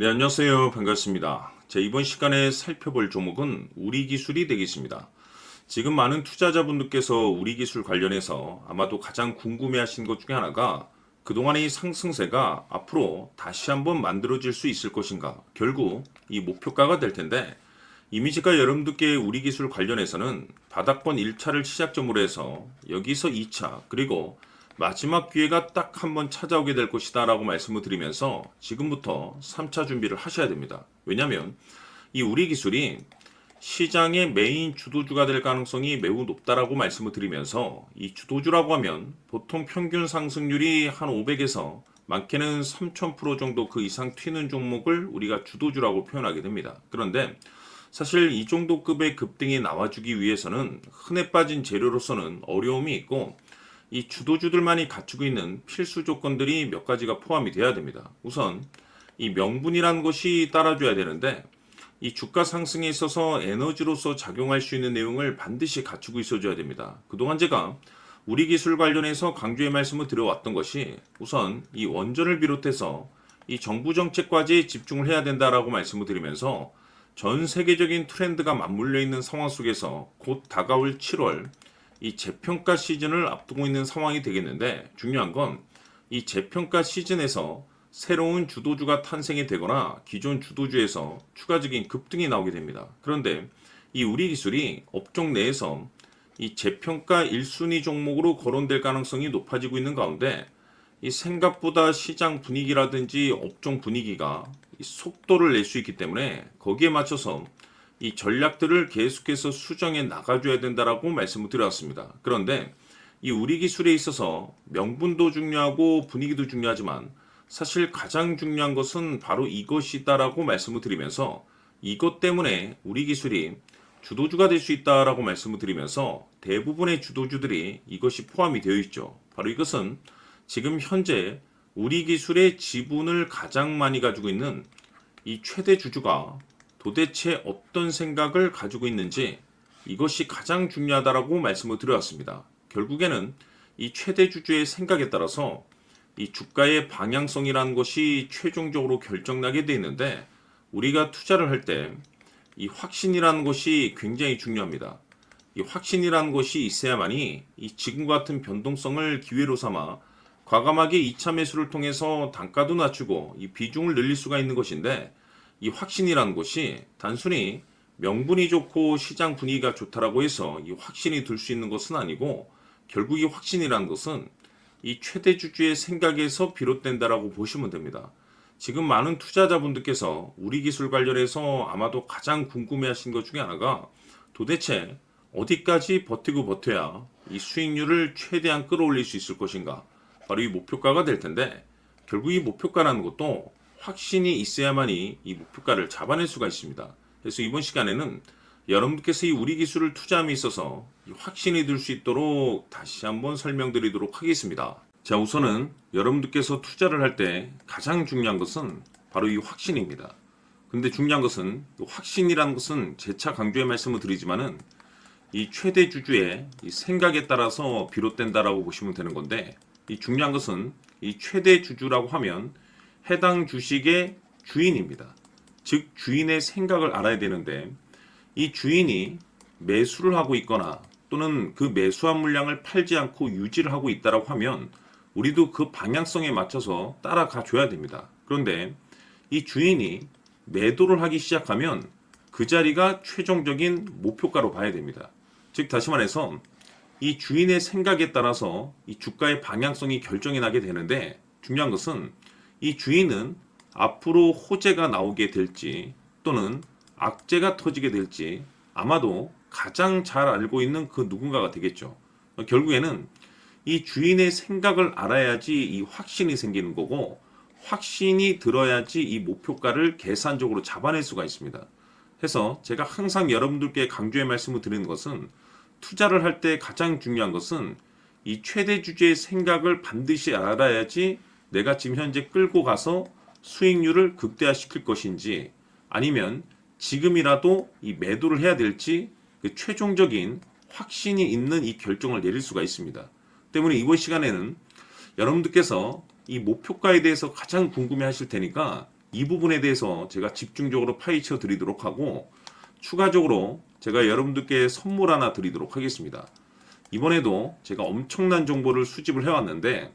네, 안녕하세요. 반갑습니다. 이번 시간에 살펴볼 종목은 우리기술이 되겠습니다. 지금 많은 투자자분들께서 우리기술 관련해서 아마도 가장 궁금해하신 것 중에 하나가 그동안의 이 상승세가 앞으로 다시 한번 만들어질 수 있을 것인가? 결국 이 목표가가 될 텐데 이미 제가 여러분들께 우리기술 관련해서는 바닥권 1차를 시작점으로 해서 여기서 2차 그리고 마지막 기회가 딱 한 번 찾아오게 될 것이다 라고 말씀을 드리면서 지금부터 3차 준비를 하셔야 됩니다. 왜냐하면 이 우리 기술이 시장의 메인 주도주가 될 가능성이 매우 높다라고 말씀을 드리면서 이 주도주라고 하면 보통 평균 상승률이 한 500에서 많게는 3000% 정도 그 이상 튀는 종목을 우리가 주도주라고 표현하게 됩니다. 그런데 사실 이 정도 급의 급등이 나와주기 위해서는 흔해 빠진 재료로서는 어려움이 있고 이 주도주들만이 갖추고 있는 필수 조건들이 몇 가지가 포함이 돼야 됩니다. 우선 이 명분이라는 것이 따라줘야 되는데 이 주가 상승에 있어서 에너지로서 작용할 수 있는 내용을 반드시 갖추고 있어줘야 됩니다. 그동안 제가 우리 기술 관련해서 강조의 말씀을 드려왔던 것이 우선 이 원전을 비롯해서 이 정부 정책 과제에 집중을 해야 된다라고 말씀을 드리면서 전 세계적인 트렌드가 맞물려 있는 상황 속에서 곧 다가올 7월 이 재평가 시즌을 앞두고 있는 상황이 되겠는데 중요한 건 이 재평가 시즌에서 새로운 주도주가 탄생이 되거나 기존 주도주에서 추가적인 급등이 나오게 됩니다. 그런데 이 우리 기술이 업종 내에서 이 재평가 1순위 종목으로 거론될 가능성이 높아지고 있는 가운데 이 생각보다 시장 분위기라든지 업종 분위기가 이 속도를 낼 수 있기 때문에 거기에 맞춰서 이 전략들을 계속해서 수정해 나가줘야 된다라고 말씀을 드렸습니다. 그런데 이 우리 기술에 있어서 명분도 중요하고 분위기도 중요하지만 사실 가장 중요한 것은 바로 이것이다라고 말씀을 드리면서 이것 때문에 우리 기술이 주도주가 될 수 있다라고 말씀을 드리면서 대부분의 주도주들이 이것이 포함이 되어 있죠. 바로 이것은 지금 현재 우리 기술의 지분을 가장 많이 가지고 있는 이 최대 주주가 도대체 어떤 생각을 가지고 있는지 이것이 가장 중요하다라고 말씀을 드려왔습니다. 결국에는 이 최대 주주의 생각에 따라서 이 주가의 방향성이라는 것이 최종적으로 결정나게 되어 있는데 우리가 투자를 할 때 이 확신이라는 것이 굉장히 중요합니다. 이 확신이라는 것이 있어야만이 이 지금 같은 변동성을 기회로 삼아 과감하게 2차 매수를 통해서 단가도 낮추고 이 비중을 늘릴 수가 있는 것인데 이 확신이라는 것이 단순히 명분이 좋고 시장 분위기가 좋다라고 해서 이 확신이 들 수 있는 것은 아니고 결국 이 확신이라는 것은 이 최대 주주의 생각에서 비롯된다라고 보시면 됩니다. 지금 많은 투자자분들께서 우리 기술 관련해서 아마도 가장 궁금해하신 것 중에 하나가 도대체 어디까지 버티고 버텨야 이 수익률을 최대한 끌어올릴 수 있을 것인가? 바로 이 목표가가 될 텐데 결국 이 목표가라는 것도 확신이 있어야만이 이 목표가를 잡아낼 수가 있습니다. 그래서 이번 시간에는 여러분께서 이 우리 기술을 투자함에 있어서 확신이 들 수 있도록 다시 한번 설명드리도록 하겠습니다. 자, 우선은 여러분들께서 투자를 할 때 가장 중요한 것은 바로 이 확신입니다. 근데 중요한 것은 확신이라는 것은 재차 강조의 말씀을 드리지만은 이 최대 주주의 이 생각에 따라서 비롯된다라고 보시면 되는 건데 이 중요한 것은 이 최대 주주라고 하면 해당 주식의 주인입니다. 즉 주인의 생각을 알아야 되는데 이 주인이 매수를 하고 있거나 또는 그 매수한 물량을 팔지 않고 유지를 하고 있다라고 하면 우리도 그 방향성에 맞춰서 따라가 줘야 됩니다. 그런데 이 주인이 매도를 하기 시작하면 그 자리가 최종적인 목표가로 봐야 됩니다. 즉 다시 말해서 이 주인의 생각에 따라서 이 주가의 방향성이 결정이 나게 되는데 중요한 것은 이 주인은 앞으로 호재가 나오게 될지 또는 악재가 터지게 될지 아마도 가장 잘 알고 있는 그 누군가가 되겠죠. 결국에는 이 주인의 생각을 알아야지 이 확신이 생기는 거고 확신이 들어야지 이 목표가를 계산적으로 잡아낼 수가 있습니다. 해서 제가 항상 여러분들께 강조의 말씀을 드리는 것은 투자를 할 때 가장 중요한 것은 이 최대 주주의 생각을 반드시 알아야지 내가 지금 현재 끌고 가서 수익률을 극대화시킬 것인지 아니면 지금이라도 이 매도를 해야 될지 그 최종적인 확신이 있는 이 결정을 내릴 수가 있습니다. 때문에 이번 시간에는 여러분들께서 이 목표가에 대해서 가장 궁금해 하실 테니까 이 부분에 대해서 제가 집중적으로 파헤쳐 드리도록 하고, 추가적으로 제가 여러분들께 선물 하나 드리도록 하겠습니다. 이번에도 제가 엄청난 정보를 수집을 해왔는데,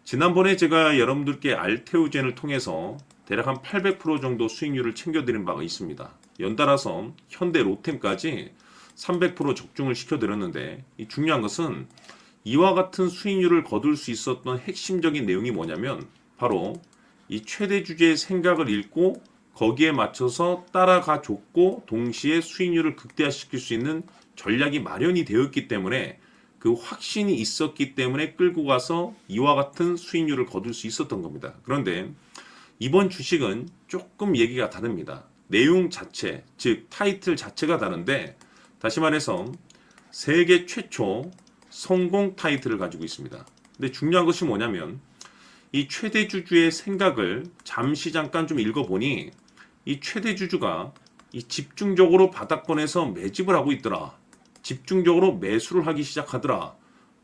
지난번에 제가 여러분들께 알테오젠을 통해서 대략 한 800% 정도 수익률을 챙겨드린 바가 있습니다. 연달아서 현대 로템까지 300% 적중을 시켜드렸는데, 이 중요한 것은 이와 같은 수익률을 거둘 수 있었던 핵심적인 내용이 뭐냐면 바로 이 최대 주주의 생각을 읽고 거기에 맞춰서 따라가 줬고 동시에 수익률을 극대화시킬 수 있는 전략이 마련이 되어 있기 때문에, 그 확신이 있었기 때문에 끌고 가서 이와 같은 수익률을 거둘 수 있었던 겁니다. 그런데 이번 주식은 조금 얘기가 다릅니다. 내용 자체, 즉 타이틀 자체가 다른데, 다시 말해서 세계 최초 성공 타이틀을 가지고 있습니다. 근데 중요한 것이 뭐냐면 이 최대 주주의 생각을 잠깐 좀 읽어보니, 이 최대 주주가 이 집중적으로 바닥권에서 매집을 하고 있더라. 집중적으로 매수를 하기 시작하더라.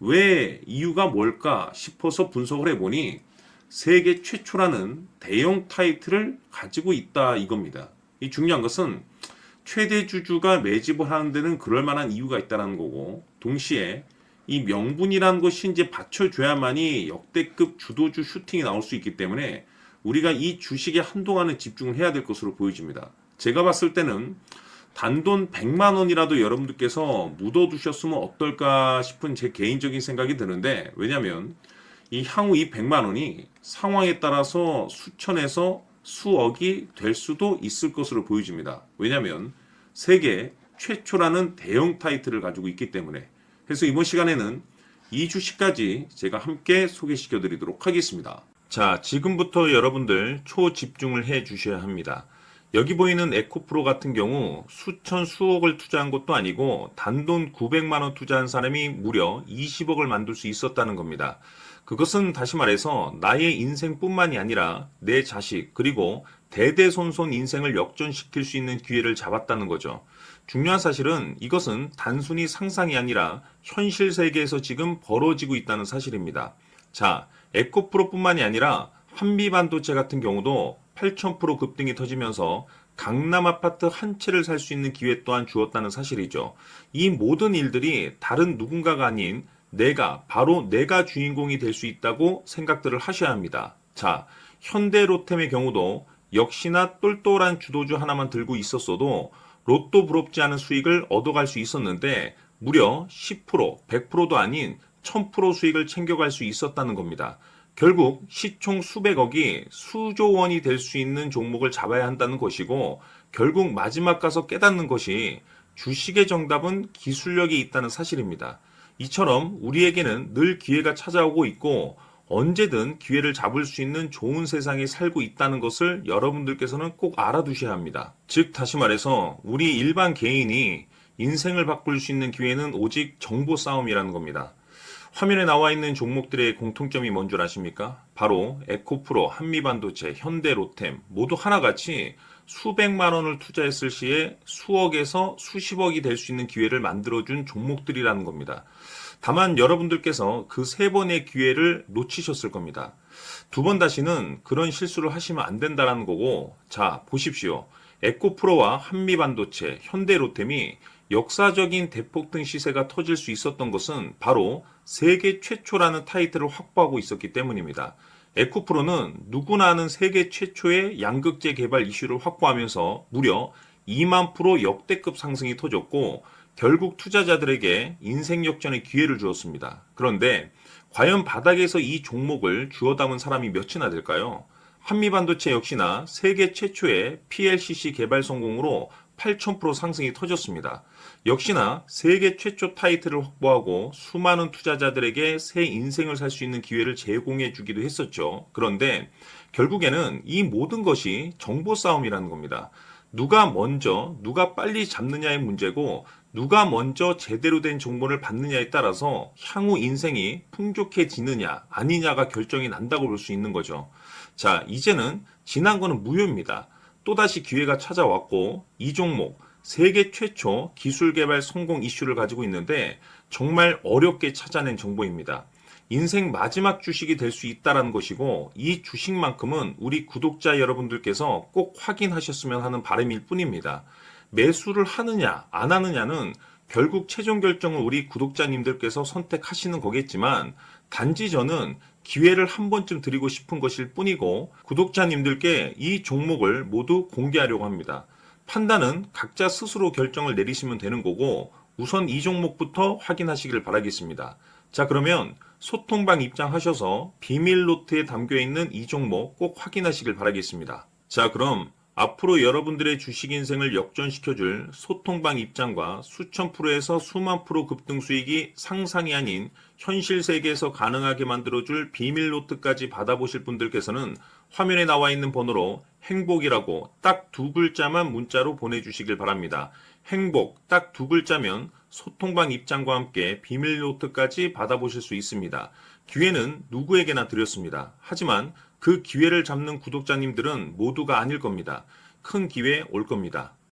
왜, 이유가 뭘까 싶어서 분석을 해보니 세계 최초라는 대형 타이틀을 가지고 있다 이겁니다. 이 중요한 것은 최대 주주가 매집을 하는 데는 그럴 만한 이유가 있다는 거고, 동시에 이 명분이라는 것이 이제 받쳐줘야만이 역대급 주도주 슈팅이 나올 수 있기 때문에 우리가 이 주식에 한동안은 집중을 해야 될 것으로 보여집니다. 제가 봤을 때는 단돈 100만 원이라도 여러분들께서 묻어두셨으면 어떨까 싶은 제 개인적인 생각이 드는데, 왜냐하면 이 향후 이 100만 원이 상황에 따라서 수천에서 수억이 될 수도 있을 것으로 보여집니다. 왜냐하면 세계 최초라는 대형 타이틀을 가지고 있기 때문에. 그래서 이번 시간에는 이 주식까지 제가 함께 소개시켜 드리도록 하겠습니다. 자, 지금부터 여러분들 초집중을 해 주셔야 합니다. 여기 보이는 에코프로 같은 경우 수천 수억을 투자한 것도 아니고 단돈 900만 원 투자한 사람이 무려 20억을 만들 수 있었다는 겁니다. 그것은 다시 말해서 나의 인생뿐만이 아니라 내 자식 그리고 대대손손 인생을 역전시킬 수 있는 기회를 잡았다는 거죠. 중요한 사실은 이것은 단순히 상상이 아니라 현실 세계에서 지금 벌어지고 있다는 사실입니다. 자, 에코프로뿐만이 아니라 한미반도체 같은 경우도 8,000% 급등이 터지면서 강남 아파트 한 채를 살 수 있는 기회 또한 주었다는 사실이죠. 이 모든 일들이 다른 누군가가 아닌 바로 내가 주인공이 될 수 있다고 생각들을 하셔야 합니다. 자, 현대로템의 경우도 역시나 똘똘한 주도주 하나만 들고 있었어도 로또 부럽지 않은 수익을 얻어갈 수 있었는데 무려 10%, 100%도 아닌 1000% 수익을 챙겨갈 수 있었다는 겁니다. 결국 시총 수백억이 수조 원이 될 수 있는 종목을 잡아야 한다는 것이고, 결국 마지막 가서 깨닫는 것이 주식의 정답은 기술력이 있다는 사실입니다. 이처럼 우리에게는 늘 기회가 찾아오고 있고 언제든 기회를 잡을 수 있는 좋은 세상에 살고 있다는 것을 여러분들께서는 꼭 알아두셔야 합니다. 즉 다시 말해서 우리 일반 개인이 인생을 바꿀 수 있는 기회는 오직 정보 싸움이라는 겁니다. 화면에 나와 있는 종목들의 공통점이 뭔 줄 아십니까? 바로 에코프로, 한미반도체, 현대로템 모두 하나같이 수백만 원을 투자했을 시에 수억에서 수십억이 될 수 있는 기회를 만들어준 종목들이라는 겁니다. 다만 여러분들께서 그 세 번의 기회를 놓치셨을 겁니다. 두 번 다시는 그런 실수를 하시면 안 된다는 거고, 자 보십시오. 에코프로와 한미반도체, 현대로템이 역사적인 대폭등 시세가 터질 수 있었던 것은 바로 세계 최초라는 타이틀을 확보하고 있었기 때문입니다. 에코프로는 누구나 아는 세계 최초의 양극재 개발 이슈를 확보하면서 무려 2만 프로 역대급 상승이 터졌고 결국 투자자들에게 인생 역전의 기회를 주었습니다. 그런데 과연 바닥에서 이 종목을 주워 담은 사람이 몇이나 될까요? 한미반도체 역시나 세계 최초의 PLCC 개발 성공으로 8,000% 상승이 터졌습니다. 역시나 세계 최초 타이틀을 확보하고 수많은 투자자들에게 새 인생을 살 수 있는 기회를 제공해 주기도 했었죠. 그런데 결국에는 이 모든 것이 정보 싸움이라는 겁니다. 누가 먼저, 누가 빨리 잡느냐의 문제고 누가 먼저 제대로 된 정보를 받느냐에 따라서 향후 인생이 풍족해지느냐 아니냐가 결정이 난다고 볼 수 있는 거죠. 자, 이제는 지난 거는 무효입니다. 또다시 기회가 찾아왔고 이 종목 세계 최초 기술 개발 성공 이슈를 가지고 있는데 정말 어렵게 찾아낸 정보입니다. 인생 마지막 주식이 될 수 있다라는 것이고 이 주식만큼은 우리 구독자 여러분들께서 꼭 확인하셨으면 하는 바람일 뿐입니다. 매수를 하느냐 안 하느냐는 결국 최종 결정을 우리 구독자님들께서 선택하시는 거겠지만 단지 저는 기회를 한 번쯤 드리고 싶은 것일 뿐이고 구독자님들께 이 종목을 모두 공개하려고 합니다. 판단은 각자 스스로 결정을 내리시면 되는 거고 우선 이 종목부터 확인하시길 바라겠습니다. 자, 그러면 소통방 입장하셔서 비밀 노트에 담겨 있는 이 종목 꼭 확인하시길 바라겠습니다. 자, 그럼 앞으로 여러분들의 주식 인생을 역전시켜줄 소통방 입장과 수천 프로에서 수만 프로 급등 수익이 상상이 아닌 현실 세계에서 가능하게 만들어줄 비밀 노트까지 받아보실 분들께서는 화면에 나와 있는 번호로 행복이라고 딱 두 글자만 문자로 보내주시길 바랍니다. 행복 딱 두 글자면 소통방 입장과 함께 비밀 노트까지 받아보실 수 있습니다. 기회는 누구에게나 드렸습니다. 하지만 그 기회를 잡는 구독자님들은 모두가 아닐 겁니다. 큰 기회 올 겁니다.